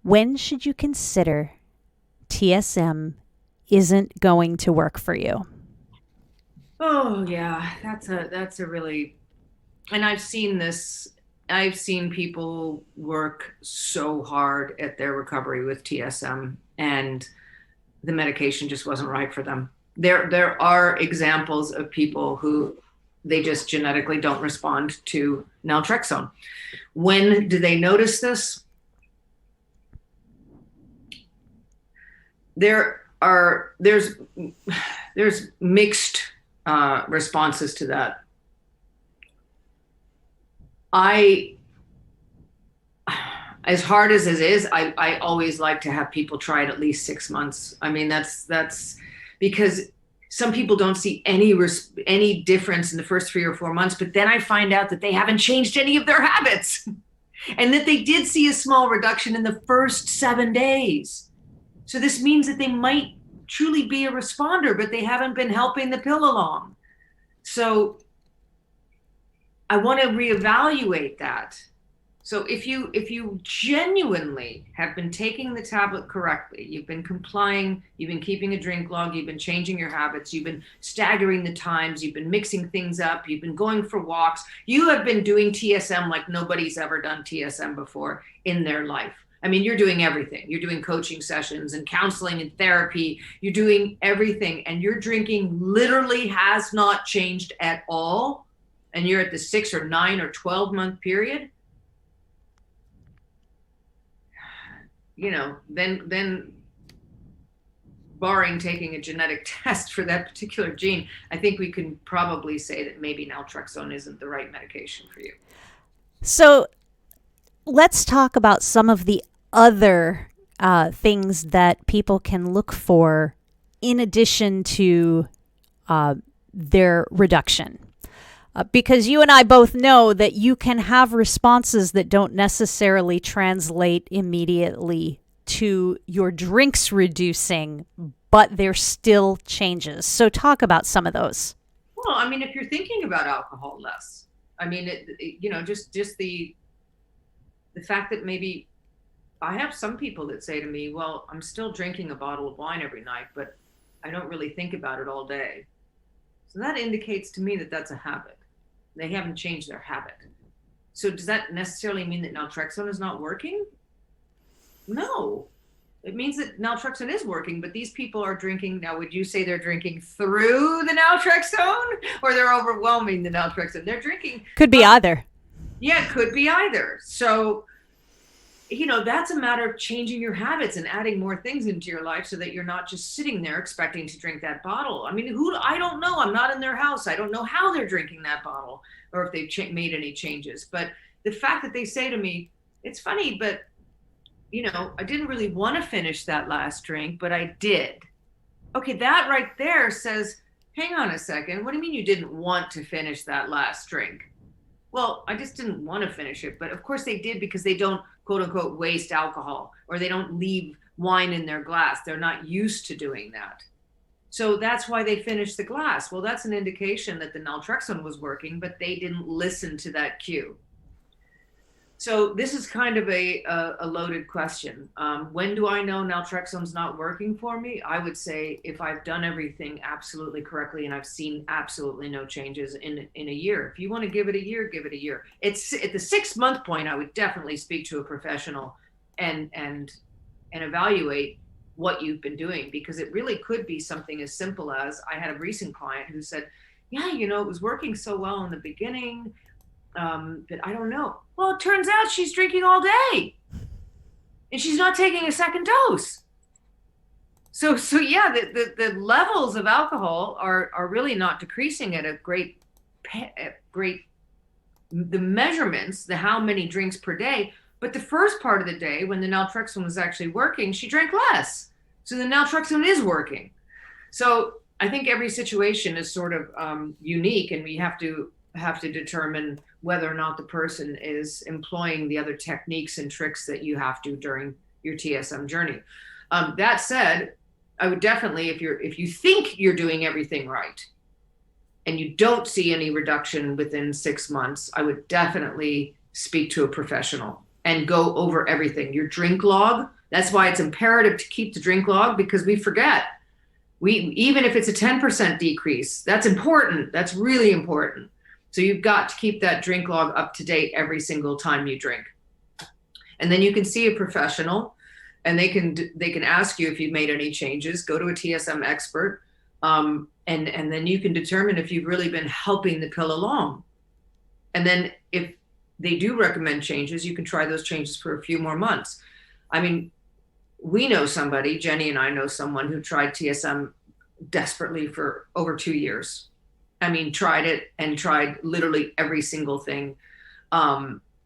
When should you consider TSM isn't going to work for you? Oh yeah, that's a really, and I've seen people work so hard at their recovery with TSM and the medication just wasn't right for them. There are examples of people who they just genetically don't respond to naltrexone. When do they notice this? There's mixed responses to that. I, as hard as it is, I always like to have people try it at least 6 months. I mean, that's because some people don't see any difference in the first 3 or 4 months, but then I find out that they haven't changed any of their habits, and that they did see a small reduction in the first 7 days. So this means that they might truly be a responder, but they haven't been helping the pill along. So I want to reevaluate that. So if you genuinely have been taking the tablet correctly, you've been complying, you've been keeping a drink log, you've been changing your habits, you've been staggering the times, you've been mixing things up, you've been going for walks, you have been doing TSM like nobody's ever done TSM before in their life. I mean, you're doing everything. You're doing coaching sessions and counseling and therapy. You're doing everything, and your drinking literally has not changed at all. And you're at the 6 or 9 or 12 month period. Then barring taking a genetic test for that particular gene, I think we can probably say that maybe naltrexone isn't the right medication for you. So let's talk about some of the other things that people can look for in addition to their reduction. Because you and I both know that you can have responses that don't necessarily translate immediately to your drinks reducing, but they're still changes. So talk about some of those. Well, I mean, if you're thinking about alcohol less, I mean, just the fact that maybe I have some people that say to me, well, I'm still drinking a bottle of wine every night, but I don't really think about it all day. So that indicates to me that that's a habit. They haven't changed their habit. So does that necessarily mean that naltrexone is not working? No. It means that naltrexone is working, but these people are drinking. Now, would you say they're drinking through the naltrexone, or they're overwhelming the naltrexone? They're drinking. Could be either. Yeah, it could be either. So, that's a matter of changing your habits and adding more things into your life so that you're not just sitting there expecting to drink that bottle. I mean, I don't know. I'm not in their house. I don't know how they're drinking that bottle or if they've made any changes. But the fact that they say to me, it's funny, but, I didn't really want to finish that last drink, but I did. Okay, that right there says, hang on a second. What do you mean you didn't want to finish that last drink? Well, I just didn't want to finish it. But of course they did, because they don't, quote unquote, waste alcohol, or they don't leave wine in their glass. They're not used to doing that. So that's why they finished the glass. Well, that's an indication that the naltrexone was working, but they didn't listen to that cue. So this is kind of a loaded question. When do I know naltrexone's not working for me? I would say if I've done everything absolutely correctly and I've seen absolutely no changes in a year. If you want to give it a year, give it a year. It's at the 6 month point, I would definitely speak to a professional and evaluate what you've been doing, because it really could be something as simple as, I had a recent client who said, yeah, it was working so well in the beginning, but I don't know. Well, it turns out she's drinking all day and she's not taking a second dose. So yeah, the levels of alcohol are really not decreasing at a great, the measurements, the how many drinks per day. But the first part of the day, when the naltrexone was actually working, she drank less. So the naltrexone is working. So I think every situation is sort of unique, and we have to determine whether or not the person is employing the other techniques and tricks that you have to during your TSM journey. That said, I would definitely, if you think you're doing everything right and you don't see any reduction within 6 months, I would definitely speak to a professional and go over everything. Your drink log, that's why it's imperative to keep the drink log, because we forget. Even if it's a 10% decrease, that's important. That's really important. So you've got to keep that drink log up to date every single time you drink. And then you can see a professional, and they can ask you if you've made any changes. Go to a TSM expert, and then you can determine if you've really been helping the pill along. And then if they do recommend changes, you can try those changes for a few more months. I mean, we know somebody, Jenny and I know someone who tried TSM desperately for over 2 years. I mean, tried it and tried literally every single thing,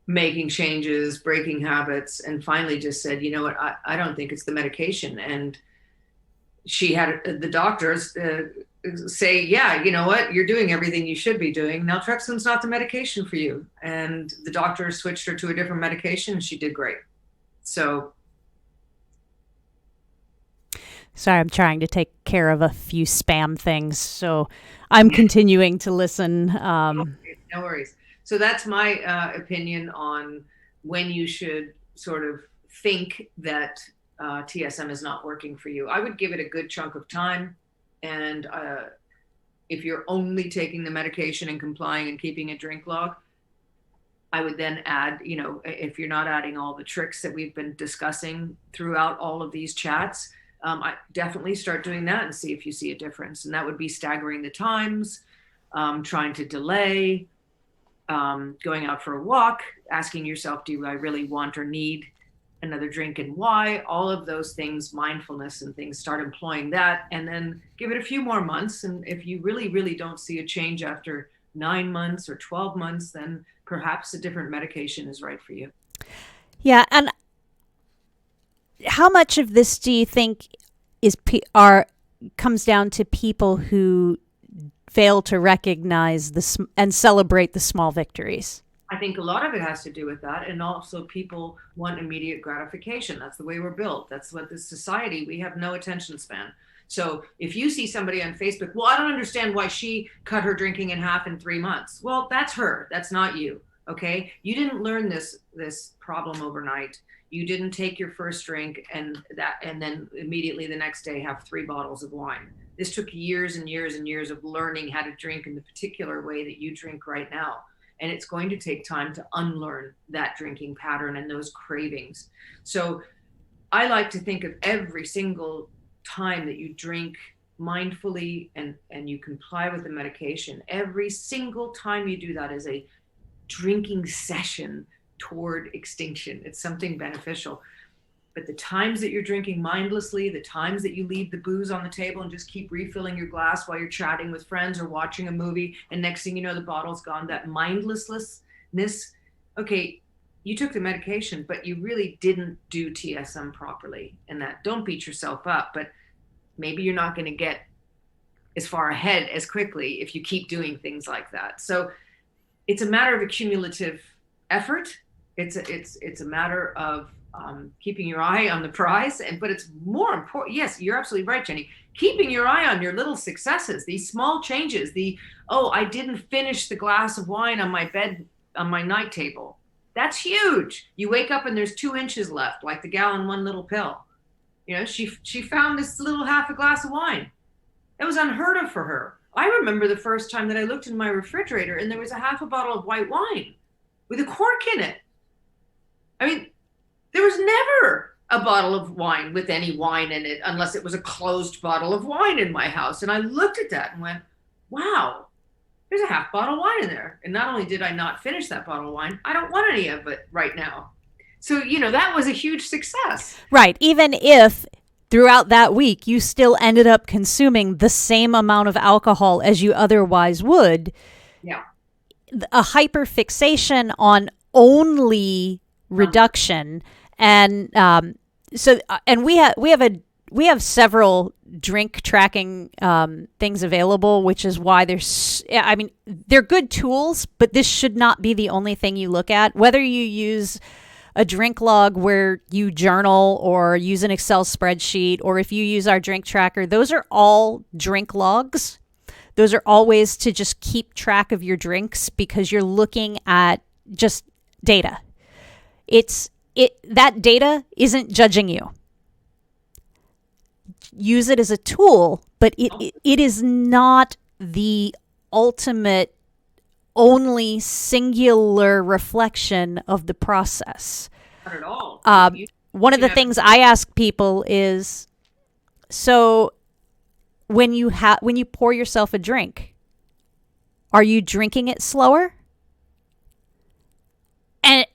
making changes, breaking habits, and finally just said, you know what, I don't think it's the medication. And she had the doctors say, yeah, you know what, you're doing everything you should be doing. Naltrexone's not the medication for you. And the doctor switched her to a different medication, and she did great. So. Sorry, I'm trying to take care of a few spam things, so I'm continuing to listen. No worries. So that's my opinion on when you should sort of think that TSM is not working for you. I would give it a good chunk of time. And if you're only taking the medication and complying and keeping a drink log, I would then add, you know, if you're not adding all the tricks that we've been discussing throughout all of these chats, I definitely start doing that and see if you see a difference. And that would be staggering the times, trying to delay, going out for a walk, asking yourself, do I really want or need another drink, and why? All of those things, mindfulness and things, start employing that, and then give it a few more months. And if you really, really don't see a change after 9 months or 12 months, then perhaps a different medication is right for you. Yeah. And how much of this do you think comes down to people who fail to recognize and celebrate the small victories? I think a lot of it has to do with that. And also people want immediate gratification. That's the way we're built. That's what this society, we have no attention span. So if you see somebody on Facebook, well, I don't understand why she cut her drinking in half in 3 months. Well, that's her. That's not you. Okay. You didn't learn this problem overnight. You didn't take your first drink and then immediately the next day have 3 bottles of wine. This took years and years and years of learning how to drink in the particular way that you drink right now. And it's going to take time to unlearn that drinking pattern and those cravings. So I like to think of every single time that you drink mindfully and you comply with the medication, every single time you do that is a drinking session toward extinction. It's something beneficial. But the times that you're drinking mindlessly, the times that you leave the booze on the table and just keep refilling your glass while you're chatting with friends or watching a movie, and next thing you know, the bottle's gone, that mindlessness, okay, you took the medication, but you really didn't do TSM properly. And that, don't beat yourself up, but maybe you're not going to get as far ahead as quickly if you keep doing things like that. So it's a matter of accumulative effort. It's a matter of keeping your eye on the prize, but it's more important. Yes, you're absolutely right, Jenny. Keeping your eye on your little successes, these small changes. I didn't finish the glass of wine on my bed, on my night table. That's huge. You wake up and there's 2 inches left, like the gal in One Little Pill. You know, she found this little half a glass of wine. It was unheard of for her. I remember the first time that I looked in my refrigerator and there was a half a bottle of white wine with a cork in it. I mean, there was never a bottle of wine with any wine in it unless it was a closed bottle of wine in my house. And I looked at that and went, wow, there's a half bottle of wine in there. And not only did I not finish that bottle of wine, I don't want any of it right now. So, you know, that was a huge success. Right. Even if throughout that week you still ended up consuming the same amount of alcohol as you otherwise would. Yeah. A hyperfixation on only reduction and we have several drink tracking things available, which is why they're good tools, but this should not be the only thing you look at. Whether you use a drink log where you journal or use an Excel spreadsheet, or if you use our drink tracker, those are all drink logs. Those are all ways to just keep track of your drinks because you're looking at just data. That data isn't judging you. Use it as a tool, but it is not the ultimate, only singular reflection of the process. Not at all. One of the things I ask people is, so when you pour yourself a drink, are you drinking it slower?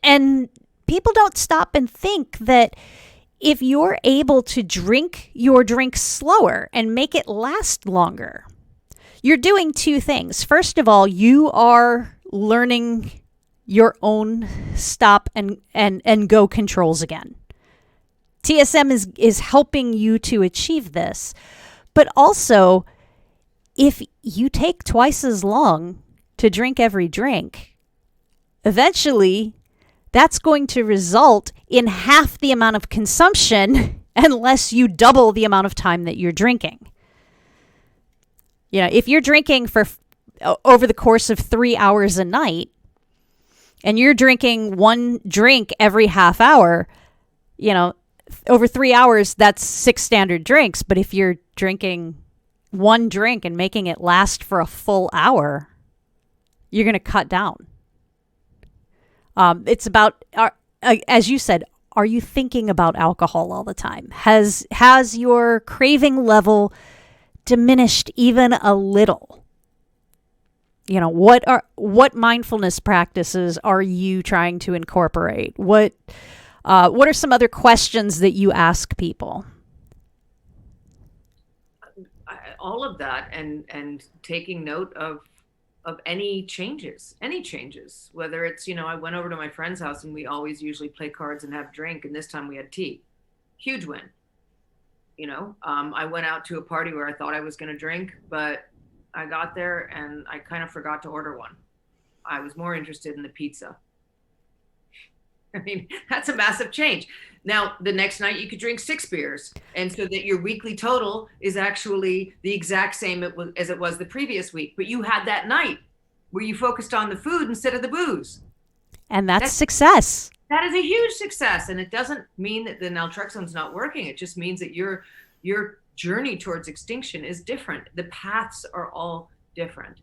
And people don't stop and think that if you're able to drink your drink slower and make it last longer, you're doing two things. First of all, you are learning your own stop and go controls again. TSM is helping you to achieve this. But also, if you take twice as long to drink every drink, eventually that's going to result in half the amount of consumption unless you double the amount of time that you're drinking. If you're drinking for over the course of 3 hours a night and you're drinking one drink every half hour, over 3 hours, that's 6 standard drinks. But if you're drinking one drink and making it last for a full hour, you're going to cut down. It's about, as you said, are you thinking about alcohol all the time? Has your craving level diminished even a little? What mindfulness practices are you trying to incorporate? What are some other questions that you ask people? All of that, and taking note of any changes, whether it's, I went over to my friend's house and we always usually play cards and have a drink. And this time we had tea. Huge win. I went out to a party where I thought I was going to drink, but I got there and I kind of forgot to order one. I was more interested in the pizza. I mean, that's a massive change. Now, the next night you could drink 6 beers. And so that your weekly total is actually the exact same as it was the previous week. But you had that night where you focused on the food instead of the booze. And that's success. That is a huge success. And it doesn't mean that the naltrexone's not working. It just means that your journey towards extinction is different. The paths are all different.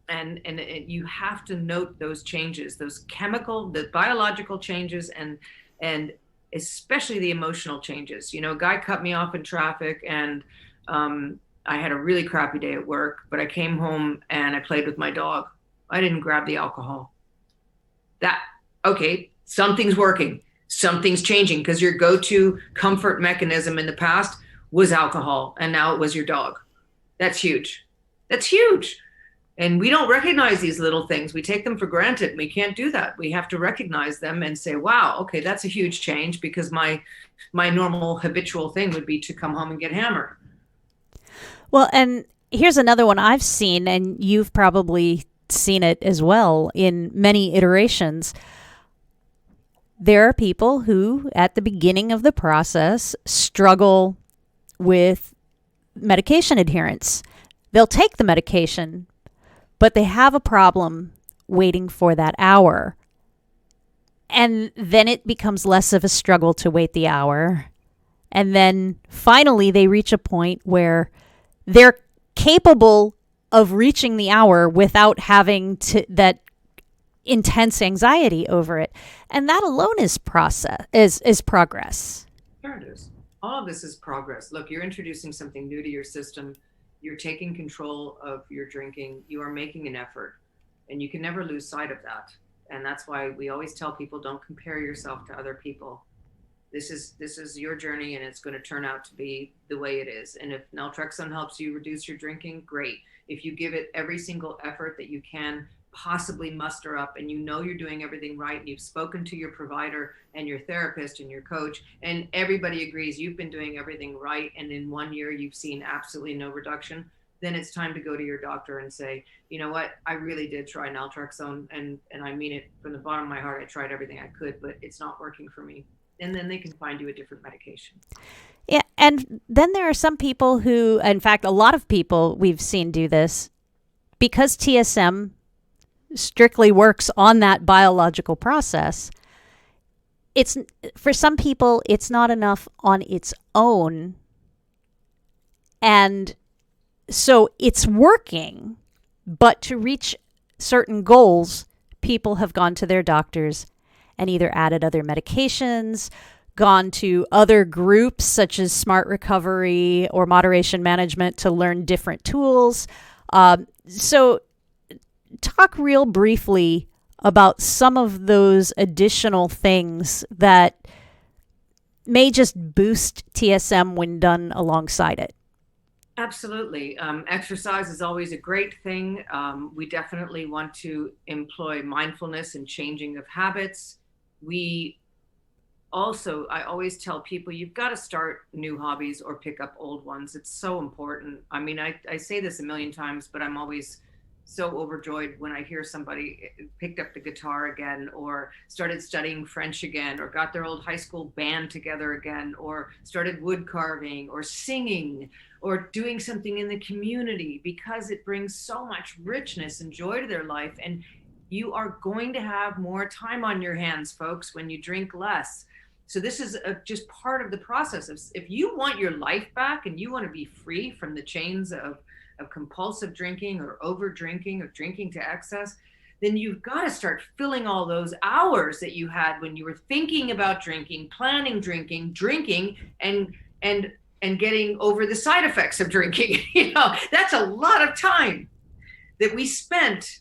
And you have to note those changes, those the biological changes, and especially the emotional changes. A guy cut me off in traffic, and I had a really crappy day at work, but I came home and I played with my dog. I didn't grab the alcohol. Okay, something's working. Something's changing, because your go-to comfort mechanism in the past was alcohol, and now it was your dog. That's huge. That's huge. And we don't recognize these little things. We take them for granted. We can't do that. We have to recognize them and say, wow, okay, that's a huge change, because my normal habitual thing would be to come home and get hammered. Well, and here's another one I've seen, and you've probably seen it as well in many iterations. There are people who, at the beginning of the process, struggle with medication adherence. They'll take the medication, but they have a problem waiting for that hour. And then it becomes less of a struggle to wait the hour. And then finally they reach a point where they're capable of reaching the hour without having that intense anxiety over it. And that alone is progress. Sure it is. All of this is progress. Look, you're introducing something new to your system. You're taking control of your drinking. You are making an effort, and you can never lose sight of that. And that's why we always tell people, don't compare yourself to other people. This is your journey, and it's going to turn out to be the way it is. And if naltrexone helps you reduce your drinking, great. If you give it every single effort that you can possibly muster up, and you're doing everything right, and you've spoken to your provider and your therapist and your coach, and everybody agrees you've been doing everything right, and in 1 year you've seen absolutely no reduction, then it's time to go to your doctor and say, you know what, I really did try naltrexone, and I mean it from the bottom of my heart. I tried everything I could, but it's not working for me. And then they can find you a different medication. Yeah, and then there are some people who, in fact, a lot of people we've seen do this, because TSM strictly works on that biological process. it's for some people it's not enough on its own, and so it's working, but to reach certain goals, people have gone to their doctors and either added other medications, gone to other groups such as Smart Recovery or Moderation Management to learn different tools. So talk real briefly about some of those additional things that may just boost TSM when done alongside it. Absolutely. Exercise is always a great thing. We definitely want to employ mindfulness and changing of habits. We also, I always tell people, you've got to start new hobbies or pick up old ones. It's so important. I mean, I say this a million times, but I'm always so overjoyed when I hear somebody picked up the guitar again, or started studying French again, or got their old high school band together again, or started wood carving or singing or doing something in the community, because it brings so much richness and joy to their life. And you are going to have more time on your hands, folks, when you drink less. So this is just part of the process. If you want your life back and you want to be free from the chains of compulsive drinking or over drinking or drinking to excess, then you've got to start filling all those hours that you had when you were thinking about drinking, planning drinking, and getting over the side effects of drinking. That's a lot of time that we spent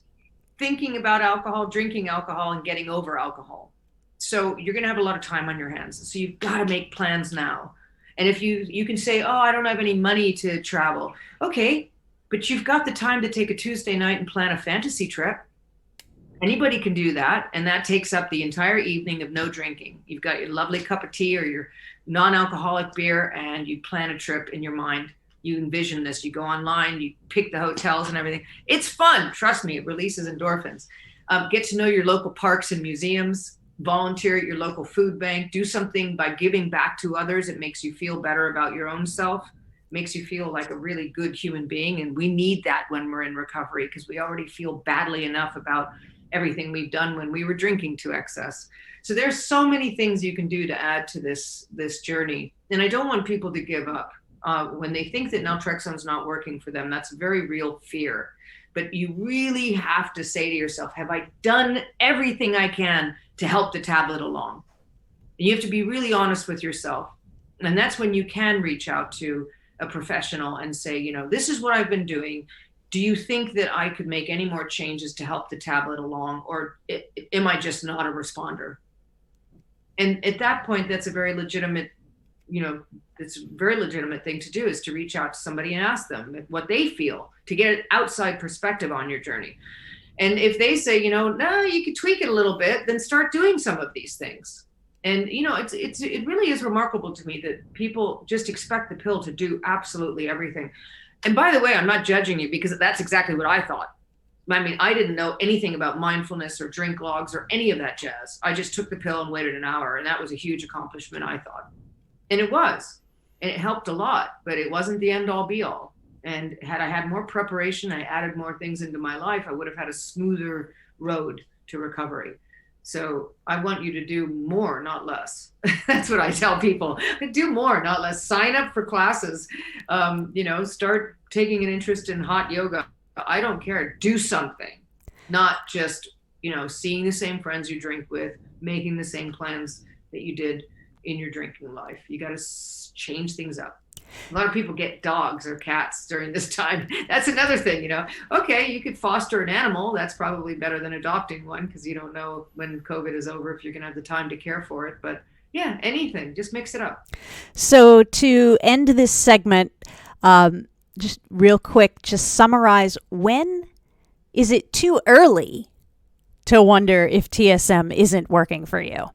thinking about alcohol, drinking alcohol, and getting over alcohol. So you're going to have a lot of time on your hands. So you've got to make plans now. And if you can say, oh, I don't have any money to travel. Okay, but you've got the time to take a Tuesday night and plan a fantasy trip. Anybody can do that. And that takes up the entire evening of no drinking. You've got your lovely cup of tea or your non-alcoholic beer, and you plan a trip in your mind. You envision this. You go online, you pick the hotels and everything. It's fun. Trust me, it releases endorphins. Get to know your local parks and museums. Volunteer at your local food bank. Do something by giving back to others. It makes you feel better about your own self. Makes you feel like a really good human being. And we need that when we're in recovery, because we already feel badly enough about everything we've done when we were drinking to excess. So there's so many things you can do to add to this journey. And I don't want people to give up. When they think that naltrexone's not working for them, that's a very real fear. But you really have to say to yourself, have I done everything I can to help the tablet along? And you have to be really honest with yourself. And that's when you can reach out to a professional and say, this is what I've been doing. Do you think that I could make any more changes to help the tablet along? Or am I just not a responder? And at that point, that's a very legitimate, it's a very legitimate thing to do, is to reach out to somebody and ask them what they feel, to get an outside perspective on your journey. And if they say, no, you could tweak it a little bit, then start doing some of these things. And, it really is remarkable to me that people just expect the pill to do absolutely everything. And by the way, I'm not judging you, because that's exactly what I thought. I mean, I didn't know anything about mindfulness or drink logs or any of that jazz. I just took the pill and waited an hour. And that was a huge accomplishment, I thought. And it was. And it helped a lot, but it wasn't the end all be all. And had I had more preparation, I added more things into my life, I would have had a smoother road to recovery. So I want you to do more, not less. That's what I tell people. Do more, not less. Sign up for classes. Start taking an interest in hot yoga. I don't care. Do something. Not just, seeing the same friends you drink with, making the same plans that you did in your drinking life. You got to change things up. A lot of people get dogs or cats during this time. That's another thing, Okay, you could foster an animal. That's probably better than adopting one, because you don't know when COVID is over if you're going to have the time to care for it. But yeah, anything. Just mix it up. So to end this segment, just real quick, just summarize, when is it too early to wonder if TSM isn't working for you?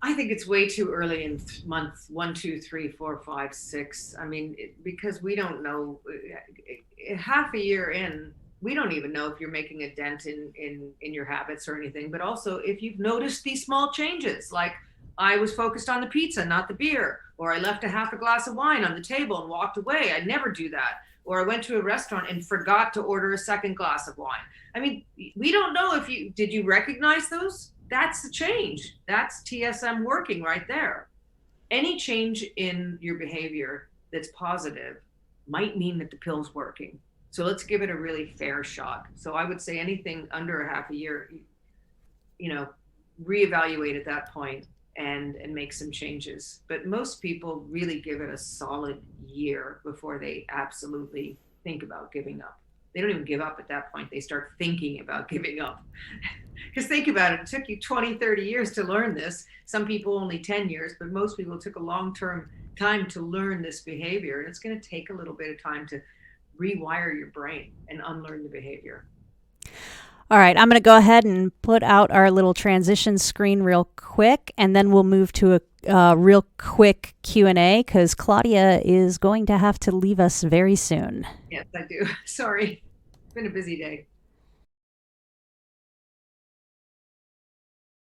I think it's way too early in month 1, 2, 3, 4, 5, 6. I mean, because we don't know, half a year in, we don't even know if you're making a dent in your habits or anything. But also, if you've noticed these small changes, like I was focused on the pizza, not the beer, or I left a half a glass of wine on the table and walked away. I never do that. Or I went to a restaurant and forgot to order a second glass of wine. I mean, we don't know if did you recognize those? That's the change. That's TSM working right there. Any change in your behavior that's positive might mean that the pill's working. So let's give it a really fair shot. So I would say anything under a half a year, you know, reevaluate at that point and make some changes. But most people really give it a solid year before they absolutely think about giving up. They don't even give up at that point. They start thinking about giving up. Because think about it, it took you 20, 30 years to learn this. Some people only 10 years, but most people took a long-term time to learn this behavior. And it's going to take a little bit of time to rewire your brain and unlearn the behavior. All right, I'm going to go ahead and put out our little transition screen real quick, and then we'll move to a real quick Q&A because Claudia is going to have to leave us very soon. Yes, I do. Sorry. It's been a busy day.